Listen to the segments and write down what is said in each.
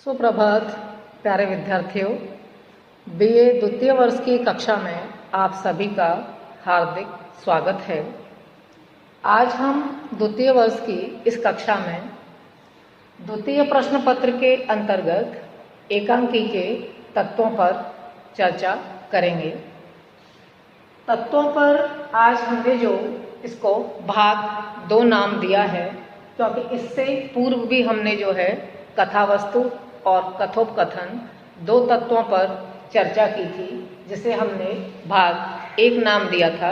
सुप्रभात प्यारे विद्यार्थियों, बीए द्वितीय वर्ष की कक्षा में आप सभी का हार्दिक स्वागत है। आज हम द्वितीय वर्ष की इस कक्षा में द्वितीय प्रश्न पत्र के अंतर्गत एकांकी के तत्वों पर चर्चा करेंगे। तत्वों पर आज हमने जो इसको भाग 2 नाम दिया है, क्योंकि इससे पूर्व भी हमने जो है कथावस्तु और कथोपकथन 2 तत्वों पर चर्चा की थी, जिसे हमने भाग 1 नाम दिया था।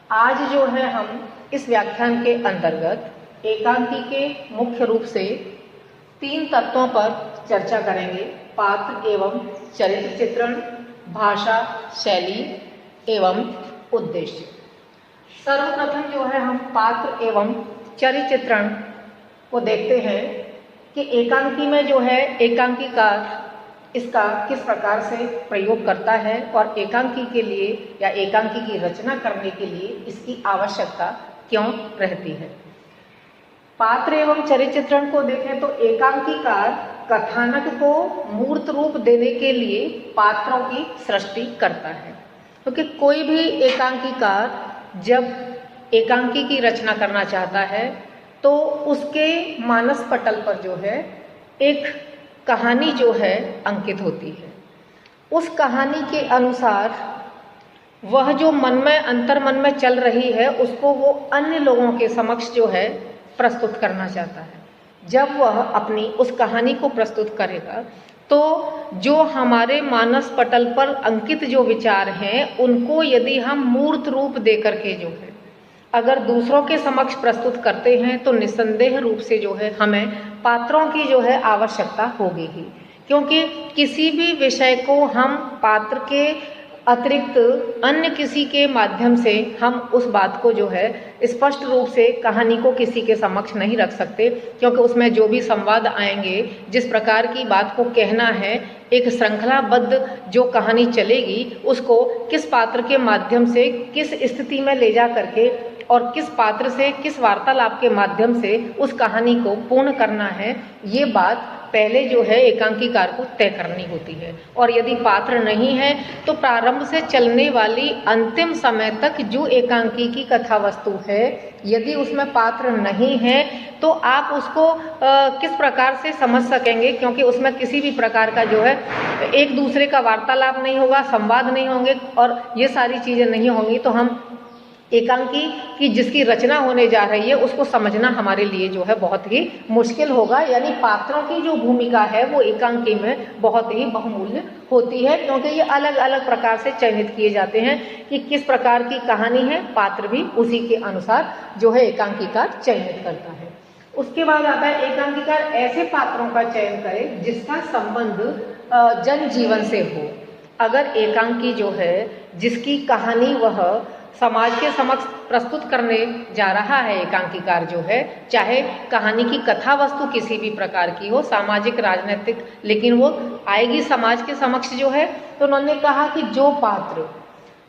आज जो है हम इस व्याख्यान के अंतर्गत एकांकी के मुख्य रूप से 3 तत्वों पर चर्चा करेंगे: पात्र एवं चरित्र चित्रण, भाषा शैली एवं उद्देश्य। सर्वप्रथम जो है हम पात्र एवं चरित्र चित्रण को देखते हैं कि एकांकी में जो है एकांकीकार इसका किस प्रकार से प्रयोग करता है और एकांकी के लिए या एकांकी की रचना करने के लिए इसकी आवश्यकता क्यों रहती है। पात्र एवं चरित्र चित्रण को देखें तो एकांकीकार कथानक को मूर्त रूप देने के लिए पात्रों की सृष्टि करता है, क्योंकि कोई भी एकांकीकार जब एकांकी की रचना करना चाहता है तो उसके मानस पटल पर जो है एक कहानी जो है अंकित होती है। उस कहानी के अनुसार वह जो मन में अंतर्मन में चल रही है उसको वो अन्य लोगों के समक्ष जो है प्रस्तुत करना चाहता है। जब वह अपनी उस कहानी को प्रस्तुत करेगा तो जो हमारे मानस पटल पर अंकित जो विचार हैं उनको यदि हम मूर्त रूप दे करके जो है अगर दूसरों के समक्ष प्रस्तुत करते हैं तो निस्संदेह रूप से जो है हमें पात्रों की जो है आवश्यकता होगी ही, क्योंकि किसी भी विषय को हम पात्र के अतिरिक्त अन्य किसी के माध्यम से हम उस बात को जो है स्पष्ट रूप से कहानी को किसी के समक्ष नहीं रख सकते, क्योंकि उसमें जो भी संवाद आएंगे, जिस प्रकार की बात को कहना है, एक श्रृंखलाबद्ध जो कहानी चलेगी उसको किस पात्र के माध्यम से किस स्थिति में ले जा करके और किस पात्र से किस वार्तालाप के माध्यम से उस कहानी को पूर्ण करना है, ये बात पहले जो है एकांकीकार को तय करनी होती है। और यदि पात्र नहीं है तो प्रारंभ से चलने वाली अंतिम समय तक जो एकांकी की कथा वस्तु है, यदि उसमें पात्र नहीं है तो आप उसको किस प्रकार से समझ सकेंगे, क्योंकि उसमें किसी भी प्रकार का जो है एक दूसरे का वार्तालाप नहीं होगा, संवाद नहीं होंगे और ये सारी चीज़ें नहीं होंगी, तो हम एकांकी की जिसकी रचना होने जा रही है उसको समझना हमारे लिए जो है बहुत ही मुश्किल होगा। यानी पात्रों की जो भूमिका है वो एकांकी में बहुत ही बहुमूल्य होती है, क्योंकि ये अलग अलग प्रकार से चयनित किए जाते हैं कि किस प्रकार की कहानी है, पात्र भी उसी के अनुसार जो है एकांकीकार चयनित करता है। उसके बाद आता है एकांकीकार ऐसे पात्रों का चयन करे जिसका संबंध जनजीवन से हो। अगर एकांकी जो है जिसकी कहानी वह समाज के समक्ष प्रस्तुत करने जा रहा है, एकांकीकार जो है, चाहे कहानी की कथा वस्तु किसी भी प्रकार की हो, सामाजिक राजनीतिक, लेकिन वो आएगी समाज के समक्ष जो है, तो उन्होंने कहा कि जो पात्र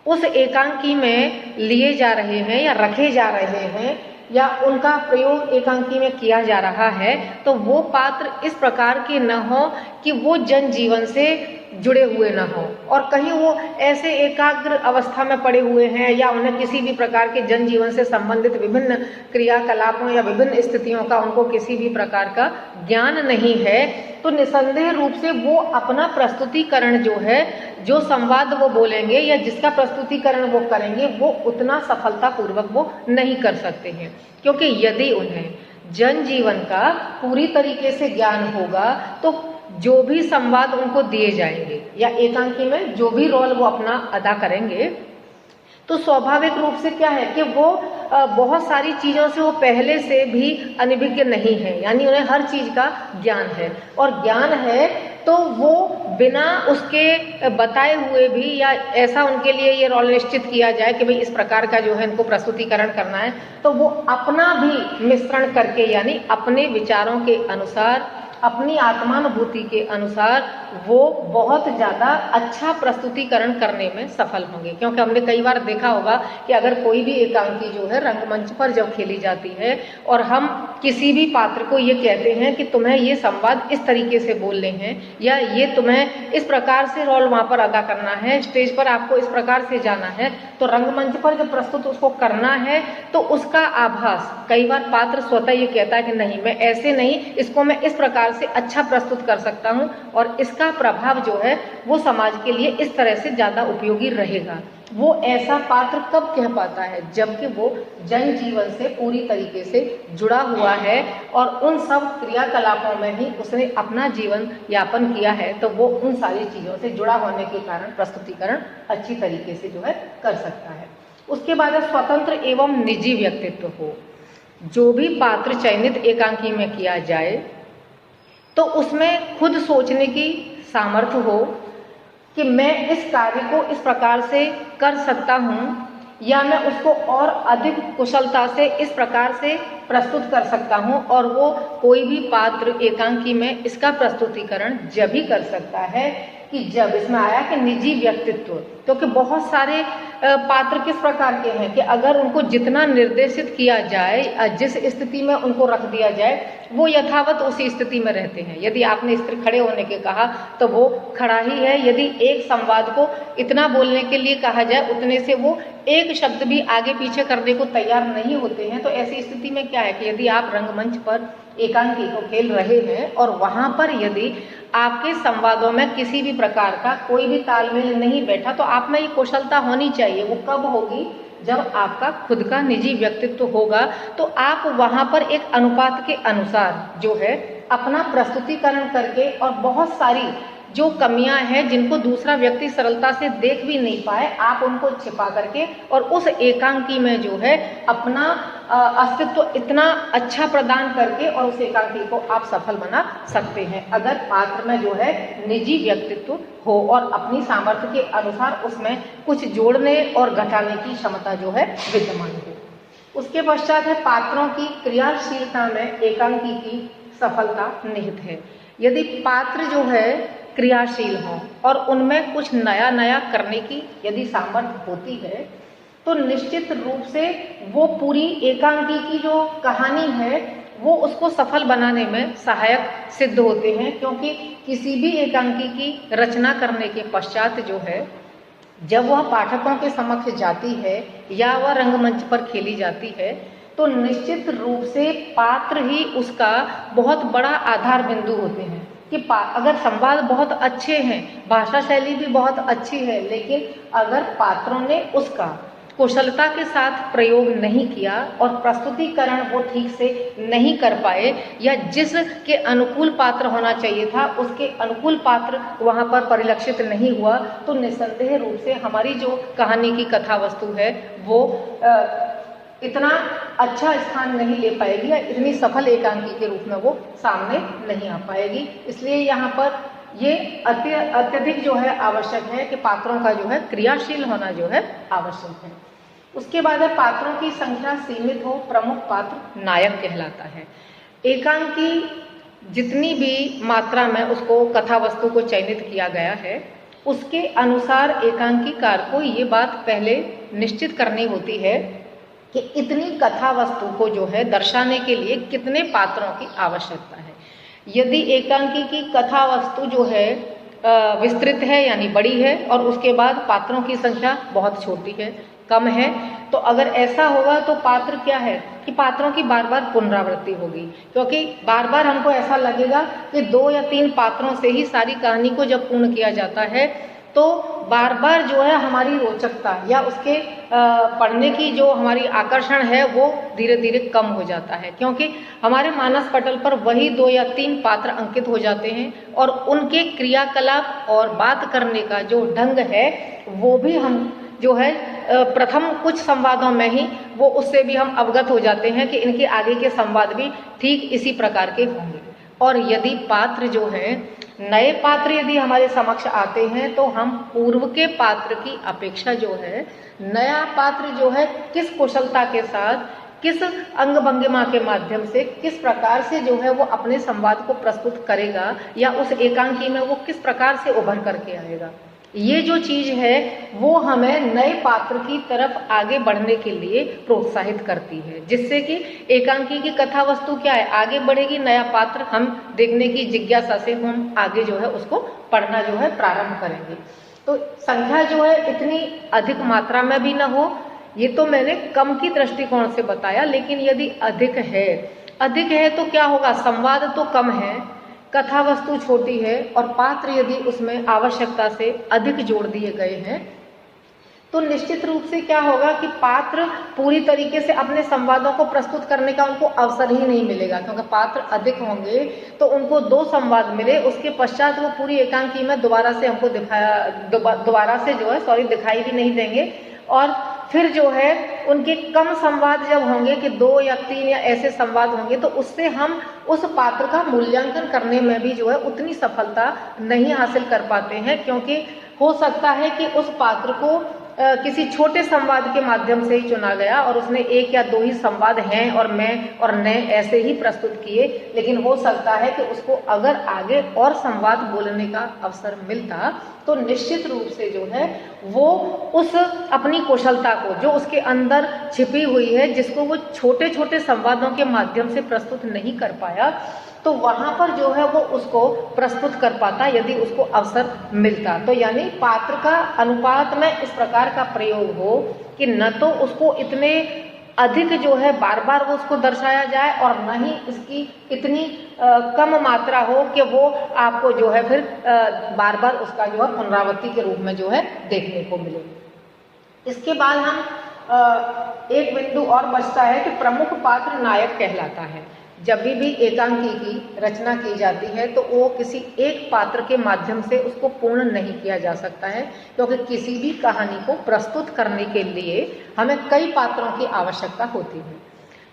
उस एकांकी में लिए जा रहे हैं या रखे जा रहे हैं या उनका प्रयोग एकांकी में किया जा रहा है, तो वो पात्र इस प्रकार के न हो कि वो जनजीवन से जुड़े हुए न हो और कहीं वो ऐसे एकाग्र अवस्था में पड़े हुए हैं या उन्हें किसी भी प्रकार के जनजीवन से संबंधित विभिन्न क्रियाकलापों या विभिन्न स्थितियों का उनको किसी भी प्रकार का ज्ञान नहीं है, तो निसंदेह रूप से वो अपना प्रस्तुतिकरण जो है, जो संवाद वो बोलेंगे या जिसका प्रस्तुतिकरण वो करेंगे, वो उतना सफलतापूर्वक वो नहीं कर सकते हैं। क्योंकि यदि उन्हें जनजीवन का पूरी तरीके से ज्ञान होगा तो जो भी संवाद उनको दिए जाएंगे या एकांकी में जो भी रोल वो अपना अदा करेंगे, तो स्वाभाविक रूप से क्या है कि वो बहुत सारी चीज़ों से वो पहले से भी अनभिज्ञ नहीं है, यानी उन्हें हर चीज़ का ज्ञान है और ज्ञान है तो वो बिना उसके बताए हुए भी या ऐसा उनके लिए ये रोल निश्चित किया जाए कि भाई इस प्रकार का जो है इनको प्रस्तुतिकरण करना है, तो वो अपना भी मिश्रण करके यानी अपने विचारों के अनुसार, अपनी आत्मानुभूति के अनुसार वो बहुत ज़्यादा अच्छा प्रस्तुतिकरण करने में सफल होंगे। क्योंकि हमने कई बार देखा होगा कि अगर कोई भी एकांकी जो है रंगमंच पर जब खेली जाती है और हम किसी भी पात्र को ये कहते हैं कि तुम्हें ये संवाद इस तरीके से बोलने हैं या ये तुम्हें इस प्रकार से रोल वहाँ पर अदा करना है, स्टेज पर आपको इस प्रकार से जाना है, तो रंगमंच पर जब प्रस्तुत उसको करना है तो उसका आभास कई बार पात्र स्वतः ये कहता है कि नहीं, मैं ऐसे नहीं, इसको मैं इस प्रकार से अच्छा प्रस्तुत कर सकता हूँ और इसका प्रभाव जो है वो समाज के लिए इस तरह से ज़्यादा उपयोगी रहेगा। वो ऐसा पात्र कब कह पाता है? जबकि वो जन जीवन से पूरी तरीके से जुड़ा हुआ है और उन सब क्रियाकलापों में ही उसने अपना जीवन यापन किया है, तो वो उन सारी चीज़ों से जुड़ा होने के कारण प्रस्तुतिकरण अच्छी तरीके से जो है कर सकता है। उसके बाद है स्वतंत्र एवं निजी व्यक्तित्व हो। जो भी पात्र चयनित एकांकी में किया जाए तो उसमें खुद सोचने की सामर्थ्य हो कि मैं इस कार्य को इस प्रकार से कर सकता हूँ या मैं उसको और अधिक कुशलता से इस प्रकार से प्रस्तुत कर सकता हूँ। और वो कोई भी पात्र एकांकी में इसका प्रस्तुतिकरण जब ही कर सकता है कि जब इसमें आया कि निजी व्यक्तित्व, क्योंकि बहुत सारे पात्र किस प्रकार के हैं कि अगर उनको जितना निर्देशित किया जाए, जिस स्थिति में उनको रख दिया जाए, वो यथावत उसी स्थिति में रहते हैं। यदि आपने स्थिर खड़े होने के कहा तो वो खड़ा ही है, यदि एक संवाद को इतना बोलने के लिए कहा जाए उतने से वो एक शब्द भी आगे पीछे करने को तैयार नहीं होते हैं। तो ऐसी स्थिति में क्या है कि यदि आप रंगमंच पर एकांकी को खेल रहे हैं और वहाँ पर यदि आपके संवादों में किसी भी प्रकार का कोई भी तालमेल नहीं बैठा, तो आप में ये कुशलता होनी चाहिए। वो कब होगी? जब आपका खुद का निजी व्यक्तित्व होगा, तो आप वहाँ पर एक अनुपात के अनुसार जो है अपना प्रस्तुतिकरण करके और बहुत सारी जो कमियां हैं जिनको दूसरा व्यक्ति सरलता से देख भी नहीं पाए, आप उनको छिपा करके और उस एकांकी में जो है अपना अस्तित्व इतना अच्छा प्रदान करके और उस एकांकी को आप सफल बना सकते हैं, अगर पात्र में जो है निजी व्यक्तित्व हो और अपनी सामर्थ्य के अनुसार उसमें कुछ जोड़ने और घटाने की क्षमता जो है विद्यमान हो। उसके पश्चात है पात्रों की क्रियाशीलता में एकांकी की सफलता निहित है। यदि पात्र जो है क्रियाशील हों और उनमें कुछ नया नया करने की यदि सामर्थ्य होती है, तो निश्चित रूप से वो पूरी एकांकी की जो कहानी है वो उसको सफल बनाने में सहायक सिद्ध होते हैं। क्योंकि किसी भी एकांकी की रचना करने के पश्चात जो है, जब वह पाठकों के समक्ष जाती है या वह रंगमंच पर खेली जाती है, तो निश्चित रूप से पात्र ही उसका बहुत बड़ा आधार बिंदु होते हैं कि अगर संवाद बहुत अच्छे हैं, भाषा शैली भी बहुत अच्छी है, लेकिन अगर पात्रों ने उसका कुशलता के साथ प्रयोग नहीं किया और प्रस्तुतिकरण वो ठीक से नहीं कर पाए या जिसके अनुकूल पात्र होना चाहिए था उसके अनुकूल पात्र वहाँ पर परिलक्षित नहीं हुआ, तो निस्संदेह रूप से हमारी जो कहानी की कथा वस्तु है वो इतना अच्छा स्थान नहीं ले पाएगी या इतनी सफल एकांकी के रूप में वो सामने नहीं आ पाएगी। इसलिए यहाँ पर ये अत्यधिक जो है आवश्यक है कि पात्रों का जो है क्रियाशील होना जो है आवश्यक है। उसके बाद है पात्रों की संख्या सीमित हो, प्रमुख पात्र नायक कहलाता है। एकांकी जितनी भी मात्रा में उसको कथा वस्तु को चयनित किया गया है, उसके अनुसार एकांकीकार को ये बात पहले निश्चित करनी होती है कि इतनी कथा वस्तु को जो है दर्शाने के लिए कितने पात्रों की आवश्यकता है। यदि एकांकी की कथा वस्तु जो है विस्तृत है यानी बड़ी है और उसके बाद पात्रों की संख्या बहुत छोटी है, कम है, तो अगर ऐसा होगा तो पात्र क्या है कि पात्रों की बार बार पुनरावृत्ति होगी। क्योंकि बार बार हमको ऐसा लगेगा कि 2 या 3 पात्रों से ही सारी कहानी को जब पूर्ण किया जाता है, तो बार बार जो है हमारी रोचकता या उसके पढ़ने की जो हमारी आकर्षण है वो धीरे धीरे कम हो जाता है। क्योंकि हमारे मानस पटल पर वही 2 या 3 पात्र अंकित हो जाते हैं और उनके क्रियाकलाप और बात करने का जो ढंग है वो भी हम जो है प्रथम कुछ संवादों में ही वो उससे भी हम अवगत हो जाते हैं कि इनके आगे के संवाद भी ठीक इसी प्रकार के होंगे। और यदि पात्र जो है नए पात्र यदि हमारे समक्ष आते हैं, तो हम पूर्व के पात्र की अपेक्षा जो है नया पात्र जो है किस कुशलता के साथ किस अंग भंगिमा के माध्यम से किस प्रकार से जो है वो अपने संवाद को प्रस्तुत करेगा या उस एकांकी में वो किस प्रकार से उभर करके आएगा। ये जो चीज है वो हमें नए पात्र की तरफ आगे बढ़ने के लिए प्रोत्साहित करती है, जिससे कि एकांकी की कथा वस्तु क्या है, आगे बढ़ेगी, नया पात्र हम देखने की जिज्ञासा से हम आगे जो है उसको पढ़ना जो है प्रारंभ करेंगे। तो संख्या जो है इतनी अधिक मात्रा में भी ना हो, ये तो मैंने कम की दृष्टिकोण से बताया, लेकिन यदि अधिक है तो क्या होगा, संवाद तो कम है, कथा वस्तु छोटी है और पात्र यदि उसमें आवश्यकता से अधिक जोड़ दिए गए हैं तो निश्चित रूप से क्या होगा कि पात्र पूरी तरीके से अपने संवादों को प्रस्तुत करने का उनको अवसर ही नहीं मिलेगा, क्योंकि पात्र अधिक होंगे तो उनको 2 संवाद मिले, उसके पश्चात वो पूरी एकांकी में दोबारा से हमको दिखाई भी नहीं देंगे। और फिर जो है उनके कम संवाद जब होंगे कि 2 या 3 या ऐसे संवाद होंगे तो उससे हम उस पात्र का मूल्यांकन करने में भी जो है उतनी सफलता नहीं हासिल कर पाते हैं, क्योंकि हो सकता है कि उस पात्र को किसी छोटे संवाद के माध्यम से ही चुना गया और उसने 1 या 2 ही संवाद हैं और मैं और ने ऐसे ही प्रस्तुत किए, लेकिन हो सकता है कि उसको अगर आगे और संवाद बोलने का अवसर मिलता तो निश्चित रूप से जो है वो उस अपनी कुशलता को जो उसके अंदर छिपी हुई है, जिसको वो छोटे छोटे संवादों के माध्यम से प्रस्तुत नहीं कर पाया, तो वहां पर जो है वो उसको प्रस्तुत कर पाता यदि उसको अवसर मिलता। तो यानी पात्र का अनुपात में इस प्रकार का प्रयोग हो कि न तो उसको इतने अधिक जो है बार बार वो उसको दर्शाया जाए और न ही इसकी इतनी कम मात्रा हो कि वो आपको जो है फिर बार बार उसका जो है पुनरावृत्ति के रूप में जो है देखने को मिले। इसके बाद हम एक बिंदु और बचता है कि प्रमुख पात्र नायक कहलाता है। जब भी एकांकी की रचना की जाती है तो वो किसी एक पात्र के माध्यम से उसको पूर्ण नहीं किया जा सकता है, क्योंकि किसी भी कहानी को प्रस्तुत करने के लिए हमें कई पात्रों की आवश्यकता होती है।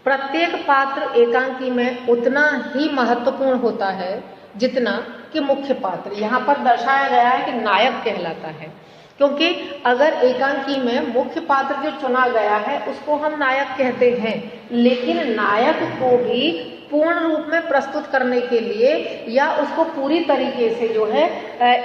प्रत्येक पात्र एकांकी में उतना ही महत्वपूर्ण होता है जितना कि मुख्य पात्र। यहाँ पर दर्शाया गया है कि नायक कहलाता है, क्योंकि अगर एकांकी में मुख्य पात्र जो चुना गया है उसको हम नायक कहते हैं, लेकिन नायक को भी पूर्ण रूप में प्रस्तुत करने के लिए या उसको पूरी तरीके से जो है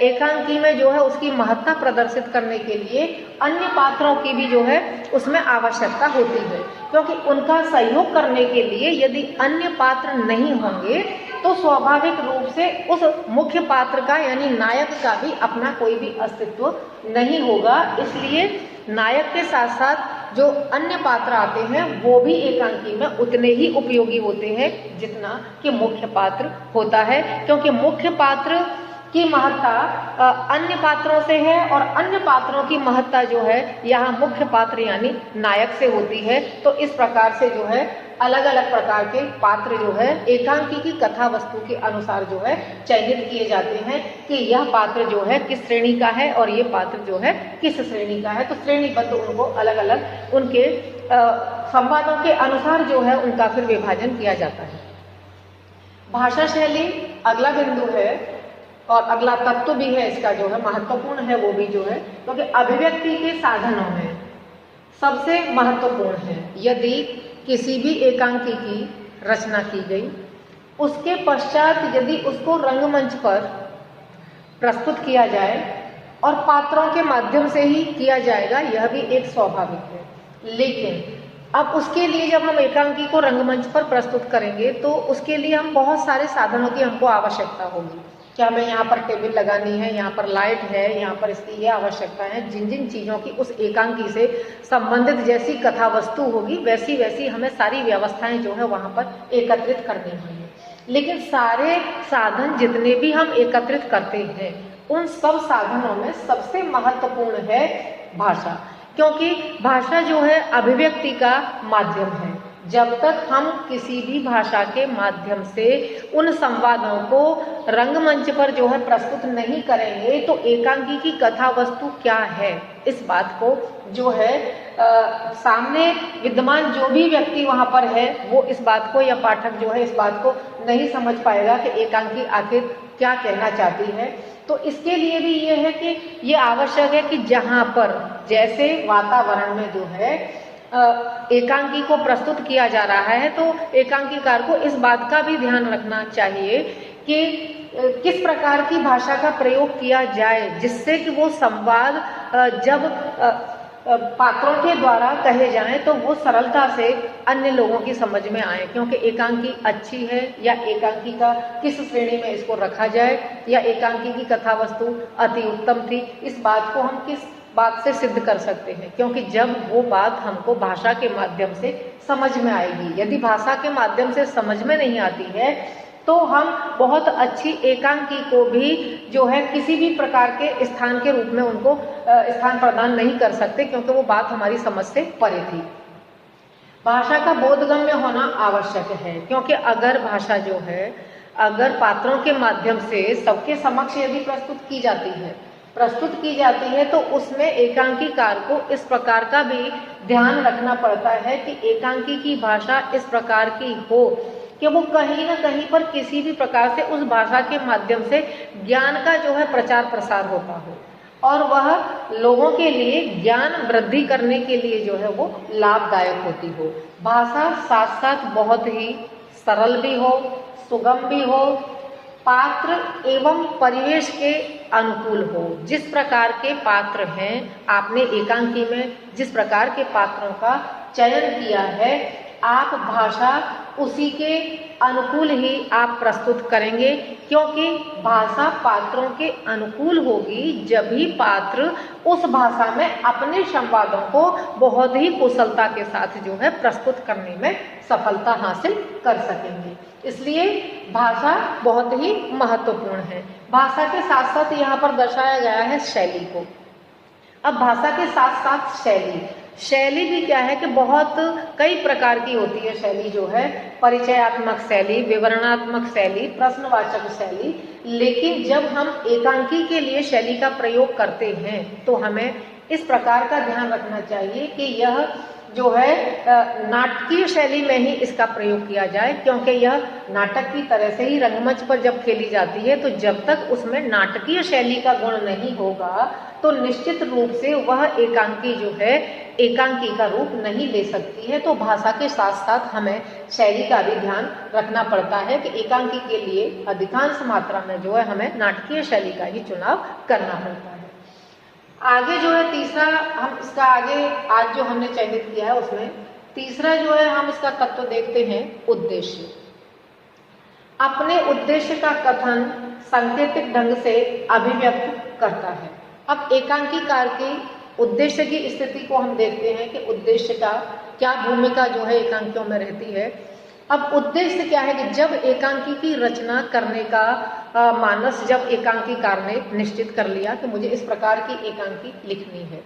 एकांकी में जो है उसकी महत्ता प्रदर्शित करने के लिए अन्य पात्रों की भी जो है उसमें आवश्यकता होती है, क्योंकि उनका सहयोग करने के लिए यदि अन्य पात्र नहीं होंगे तो स्वाभाविक रूप से उस मुख्य पात्र का यानी नायक का भी अपना कोई भी अस्तित्व नहीं होगा। इसलिए नायक के साथ साथ जो अन्य पात्र आते हैं वो भी एकांकी में उतने ही उपयोगी होते हैं जितना कि मुख्य पात्र होता है, क्योंकि मुख्य पात्र की महत्ता अन्य पात्रों से है और अन्य पात्रों की महत्ता जो है यहाँ मुख्य पात्र यानी नायक से होती है। तो इस प्रकार से जो है अलग अलग प्रकार के पात्र जो है एकांकी की कथा वस्तु के अनुसार जो है चयनित किए जाते हैं कि यह पात्र जो है किस श्रेणी का है और ये पात्र जो है किस श्रेणी का है। तो श्रेणीबद्ध उनको अलग अलग उनके संवादों के अनुसार जो है उनका फिर विभाजन किया जाता है। भाषा शैली अगला बिंदु है और अगला तत्व भी है, इसका जो है महत्वपूर्ण है वो भी जो है, क्योंकि अभिव्यक्ति के साधनों में सबसे महत्वपूर्ण है। यदि किसी भी एकांकी की रचना की गई उसके पश्चात यदि उसको रंगमंच पर प्रस्तुत किया जाए और पात्रों के माध्यम से ही किया जाएगा, यह भी एक स्वाभाविक है। लेकिन अब उसके लिए जब हम एकांकी को रंगमंच पर प्रस्तुत करेंगे तो उसके लिए हम बहुत सारे साधनों की हमको आवश्यकता होगी कि हमें यहाँ पर टेबल लगानी है, यहाँ पर लाइट है, यहाँ पर इसकी ये आवश्यकता है। जिन जिन चीज़ों की उस एकांकी से संबंधित जैसी कथा वस्तु होगी वैसी वैसी हमें सारी व्यवस्थाएं जो है वहाँ पर एकत्रित करनी होंगी। लेकिन सारे साधन जितने भी हम एकत्रित करते हैं उन सब साधनों में सबसे महत्वपूर्ण है भाषा, क्योंकि भाषा जो है अभिव्यक्ति का माध्यम है। जब तक हम किसी भी भाषा के माध्यम से उन संवादों को रंगमंच पर जो है प्रस्तुत नहीं करेंगे तो एकांकी की कथा वस्तु क्या है इस बात को जो है सामने विद्यमान जो भी व्यक्ति वहाँ पर है वो इस बात को या पाठक जो है इस बात को नहीं समझ पाएगा कि एकांकी आखिर क्या कहना चाहती है। तो इसके लिए भी ये है कि ये आवश्यक है कि जहाँ पर जैसे वातावरण में जो है एकांकी को प्रस्तुत किया जा रहा है तो एकांकीकार को इस बात का भी ध्यान रखना चाहिए कि किस प्रकार की भाषा का प्रयोग किया जाए जिससे कि वो संवाद जब पात्रों के द्वारा कहे जाएं तो वो सरलता से अन्य लोगों की समझ में आए, क्योंकि एकांकी अच्छी है या एकांकी का किस श्रेणी में इसको रखा जाए या एकांकी की कथा वस्तु अति उत्तम थी, इस बात को हम किस बात से सिद्ध कर सकते हैं, क्योंकि जब वो बात हमको भाषा के माध्यम से समझ में आएगी। यदि भाषा के माध्यम से समझ में नहीं आती है तो हम बहुत अच्छी एकांकी को भी जो है किसी भी प्रकार के स्थान के रूप में उनको स्थान प्रदान नहीं कर सकते, क्योंकि वो बात हमारी समझ से परे थी। भाषा का बोधगम्य होना आवश्यक है, क्योंकि अगर भाषा जो है अगर पात्रों के माध्यम से सबके समक्ष यदि प्रस्तुत की जाती है तो उसमें एकांकीकार को इस प्रकार का भी ध्यान रखना पड़ता है कि एकांकी की भाषा इस प्रकार की हो कि वो कहीं ना कहीं पर किसी भी प्रकार से उस भाषा के माध्यम से ज्ञान का जो है प्रचार प्रसार होता हो और वह लोगों के लिए ज्ञान वृद्धि करने के लिए जो है वो लाभदायक होती हो। भाषा साथ साथ बहुत ही सरल भी हो, सुगम भी हो, पात्र एवं परिवेश के अनुकूल हो। जिस प्रकार के पात्र हैं, आपने एकांकी में जिस प्रकार के पात्रों का चयन किया है, आप भाषा उसी के अनुकूल ही आप प्रस्तुत करेंगे, क्योंकि भाषा पात्रों के अनुकूल होगी जब ही पात्र उस भाषा में अपने संवादों को बहुत ही कुशलता के साथ जो है प्रस्तुत करने में सफलता हासिल कर सकेंगे। इसलिए भाषा बहुत ही महत्वपूर्ण है। भाषा के साथ साथ यहाँ पर दर्शाया गया है शैली को। अब भाषा के साथ साथ शैली भी क्या है कि बहुत कई प्रकार की होती है। शैली जो है परिचयात्मक शैली, विवरणात्मक शैली, प्रश्नवाचक शैली। लेकिन जब हम एकांकी के लिए शैली का प्रयोग करते हैं तो हमें इस प्रकार का ध्यान रखना चाहिए कि यह जो है नाटकीय शैली में ही इसका प्रयोग किया जाए, क्योंकि यह नाटक की तरह से ही रंगमंच पर जब खेली जाती है तो जब तक उसमें नाटकीय शैली का गुण नहीं होगा तो निश्चित रूप से वह एकांकी जो है एकांकी का रूप नहीं ले सकती है। तो भाषा के साथ साथ हमें शैली का भी ध्यान रखना पड़ता है कि एकांकी के लिए अधिकांश मात्रा में जो है हमें नाटकीय शैली का ही चुनाव करना पड़ता है। आगे जो है तीसरा, हम इसका आगे आज जो हमने चयनित किया है उसमें तीसरा जो है हम इसका तत्व देखते हैं उद्देश्य। अपने उद्देश्य का कथन सांकेतिक ढंग से अभिव्यक्त करता है। अब एकांकीकार के उद्देश्य की स्थिति को हम देखते हैं कि उद्देश्य का क्या भूमिका जो है एकांकियों में रहती है। अब उद्देश्य क्या है कि जब एकांकी की रचना करने का मानस जब एकांकीकार ने निश्चित कर लिया कि मुझे इस प्रकार की एकांकी लिखनी है,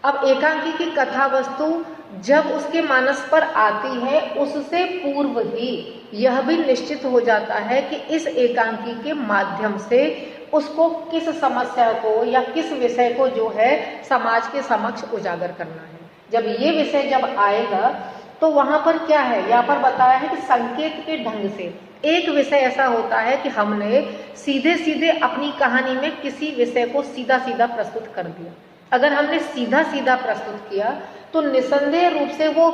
अब एकांकी की कथा वस्तु जब उसके मानस पर आती है उससे पूर्व ही यह भी निश्चित हो जाता है कि इस एकांकी के माध्यम से उसको किस समस्या को या किस विषय को जो है समाज के समक्ष उजागर करना है। जब ये विषय जब आएगा तो वहां पर क्या है, यहाँ पर बताया है कि संकेत के ढंग से एक विषय ऐसा होता है कि हमने सीधे सीधे अपनी कहानी में किसी विषय को सीधा सीधा प्रस्तुत कर दिया। अगर हमने सीधा सीधा प्रस्तुत किया तो निसंदेह रूप से वो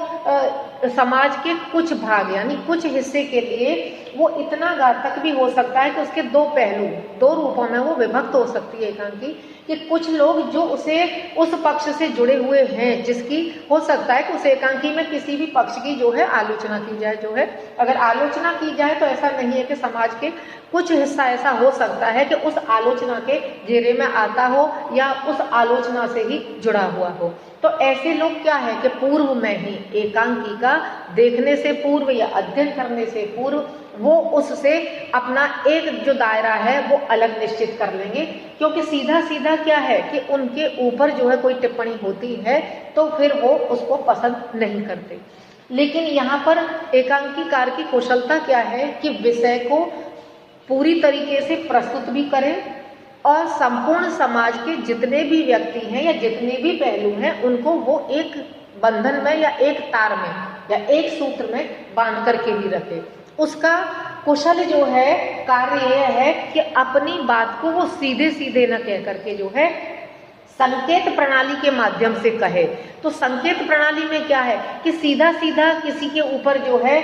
समाज के कुछ भाग यानी कुछ हिस्से के लिए वो इतना घातक भी हो सकता है कि उसके दो पहलू, दो रूपों में वो विभक्त हो सकती है एकांकी, कि कुछ लोग जो उसे उस पक्ष से जुड़े हुए हैं जिसकी हो सकता है कि उस एकांकी में किसी भी पक्ष की जो है आलोचना की जाए, जो है अगर आलोचना की जाए तो ऐसा नहीं है कि समाज के कुछ हिस्सा ऐसा हो सकता है कि उस आलोचना के घेरे में आता हो या उस आलोचना से ही जुड़ा हुआ हो। तो ऐसे लोग क्या है कि पूर्व में ही एकांकी का देखने से पूर्व या अध्ययन करने से पूर्व वो उससे अपना एक जो दायरा है वो अलग निश्चित कर लेंगे, क्योंकि सीधा सीधा क्या है कि उनके ऊपर जो है कोई टिप्पणी होती है तो फिर वो उसको पसंद नहीं करते। लेकिन यहाँ पर एकांकीकार की कुशलता क्या है कि विषय को पूरी तरीके से प्रस्तुत भी करें और संपूर्ण समाज के जितने भी व्यक्ति हैं या जितने भी पहलू हैं उनको वो एक बंधन में या एक तार में या एक सूत्र में बांध करके भी रखे। उसका कुशल जो है कार्य यह है कि अपनी बात को वो सीधे सीधे न कह करके जो है संकेत प्रणाली के माध्यम से कहे। तो तो संकेत प्रणाली में क्या है कि सीधा सीधा किसी के ऊपर जो है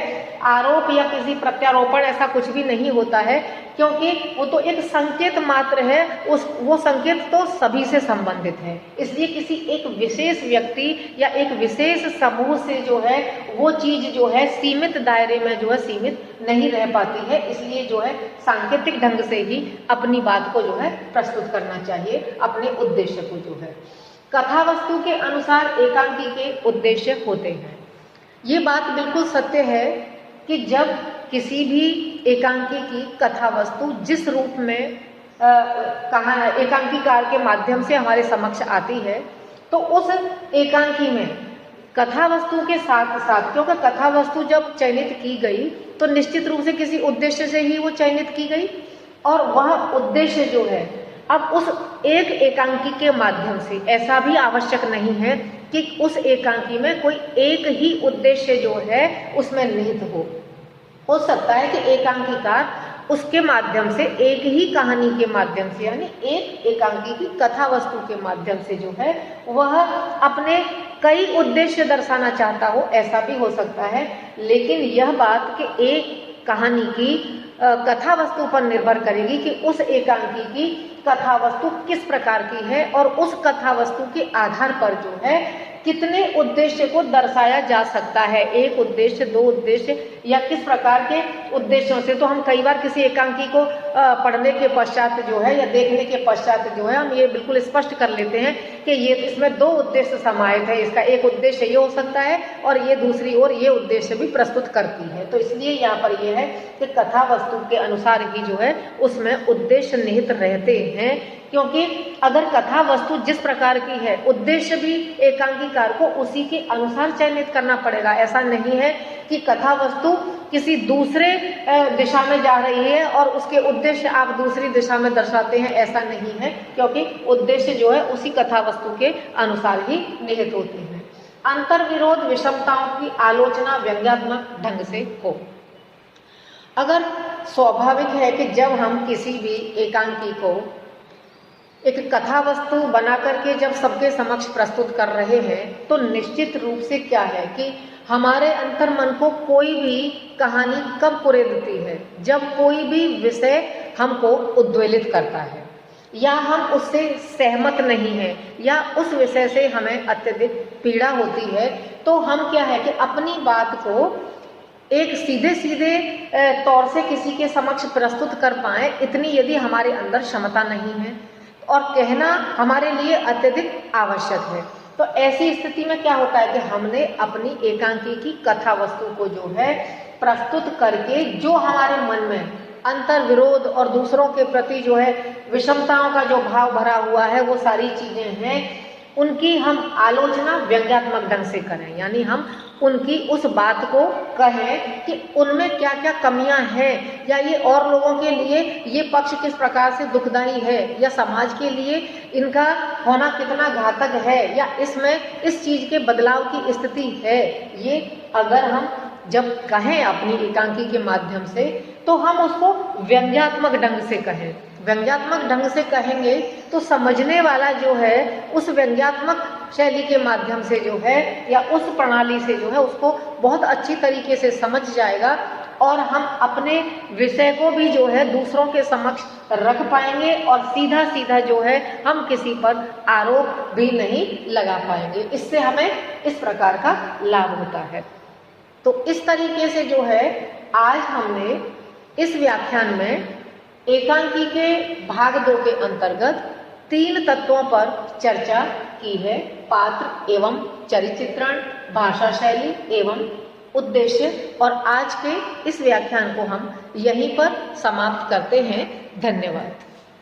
आरोप या किसी प्रत्यारोपण ऐसा कुछ भी नहीं होता है, क्योंकि वो तो एक संकेत मात्र है, वो संकेत तो सभी से संबंधित है। इसलिए किसी एक विशेष व्यक्ति या एक विशेष समूह से जो है वो चीज जो है सीमित दायरे में जो है सीमित नहीं रह पाती है। इसलिए जो है सांकेतिक ढंग से ही अपनी बात को जो है प्रस्तुत करना चाहिए, अपने उद्देश्य को जो है। कथा वस्तु के अनुसार एकांकी के उद्देश्य होते हैं। ये बात बिल्कुल सत्य है कि जब किसी भी एकांकी की कथा वस्तु जिस रूप में एकांकीकार के माध्यम से हमारे समक्ष आती है, तो उस एकांकी में कथा वस्तु के साथ साथ, क्योंकि कथा वस्तु जब चयनित की गई तो निश्चित रूप से किसी उद्देश्य से ही वो चयनित की गई, और वह उद्देश्य जो है अब उस एक एकांकी के माध्यम से, ऐसा भी आवश्यक नहीं है कि उस एकांकी में कोई एक ही उद्देश्य जो है उसमें निहित हो सकता है कि एकांकीकार उसके माध्यम से एक ही कहानी के माध्यम से, यानी एक एकांकी की कथा वस्तु के माध्यम से जो है वह अपने कई उद्देश्य दर्शाना चाहता हो, ऐसा भी हो सकता है। लेकिन यह बात कि एक कहानी की कथा वस्तु पर निर्भर करेगी कि उस एकांकी की कथा वस्तु किस प्रकार की है और उस कथा वस्तु के आधार पर जो है कितने उद्देश्य को दर्शाया जा सकता है, एक उद्देश्य, दो उद्देश्य या किस प्रकार के उद्देश्यों से। तो हम कई बार किसी एकांकी को पढ़ने के पश्चात जो है या देखने के पश्चात जो है हम ये बिल्कुल स्पष्ट कर लेते हैं कि ये इसमें दो उद्देश्य समाहित है, इसका एक उद्देश्य ये हो सकता है और ये दूसरी ओर ये उद्देश्य भी प्रस्तुत करती है। तो इसलिए यहाँ पर यह है कि कथा वस्तु के अनुसार ही जो है उसमें उद्देश्य निहित रहते हैं, क्योंकि अगर कथा वस्तु जिस प्रकार की है उद्देश्य भी एकांकीकार को उसी के अनुसार चयनित करना पड़ेगा। ऐसा नहीं है कि कथा वस्तु किसी दूसरे दिशा में जा रही है और उसके उद्देश्य आप दूसरी दिशा में दर्शाते हैं, ऐसा नहीं है, क्योंकि उद्देश्य जो है उसी कथा वस्तु के अनुसार ही निहित होते हैं। अंतर विरोध विषमताओं की आलोचना व्यंग्यात्मक ढंग से हो। अगर स्वाभाविक है कि जब हम किसी भी एकांकी को एक कथा वस्तु बना करके जब सबके समक्ष प्रस्तुत कर रहे हैं, तो निश्चित रूप से क्या है कि हमारे अंतर्मन को कोई भी कहानी कब कुरेदती है, जब कोई भी विषय हमको उद्वेलित करता है या हम उससे सहमत नहीं हैं या उस विषय से हमें अत्यधिक पीड़ा होती है, तो हम क्या है कि अपनी बात को एक सीधे सीधे तौर से किसी के समक्ष प्रस्तुत कर पाए, इतनी यदि हमारे अंदर क्षमता नहीं है और कहना हमारे लिए अत्यधिक आवश्यक है। तो ऐसी स्थिति में क्या होता है कि हमने अपनी एकांकी की कथा वस्तु को जो है प्रस्तुत करके जो हमारे मन में अंतर विरोध और दूसरों के प्रति जो है विषमताओं का जो भाव भरा हुआ है, वो सारी चीजें हैं, उनकी हम आलोचना व्यंग्यात्मक ढंग से करें, यानी हम उनकी उस बात को कहें कि उनमें क्या क्या कमियां हैं या ये और लोगों के लिए ये पक्ष किस प्रकार से दुखदायी है या समाज के लिए इनका होना कितना घातक है या इसमें इस चीज के बदलाव की स्थिति है। ये अगर हम जब कहें अपनी एकांकी के माध्यम से, तो हम उसको व्यंग्यात्मक ढंग से कहें। व्यंग्यात्मक ढंग से कहेंगे तो समझने वाला जो है उस व्यंग्यात्मक शैली के माध्यम से जो है या उस प्रणाली से जो है उसको बहुत अच्छी तरीके से समझ जाएगा और हम अपने विषय को भी जो है दूसरों के समक्ष रख पाएंगे और सीधा सीधा जो है हम किसी पर आरोप भी नहीं लगा पाएंगे। इससे हमें इस प्रकार का लाभ होता है। तो इस तरीके से जो है आज हमने इस व्याख्यान में एकांकी के भाग 2 के अंतर्गत 3 तत्वों पर चर्चा की है। पात्र एवं चरित्रण, भाषा शैली एवं उद्देश्य। और आज के इस व्याख्यान को हम यहीं पर समाप्त करते हैं। धन्यवाद।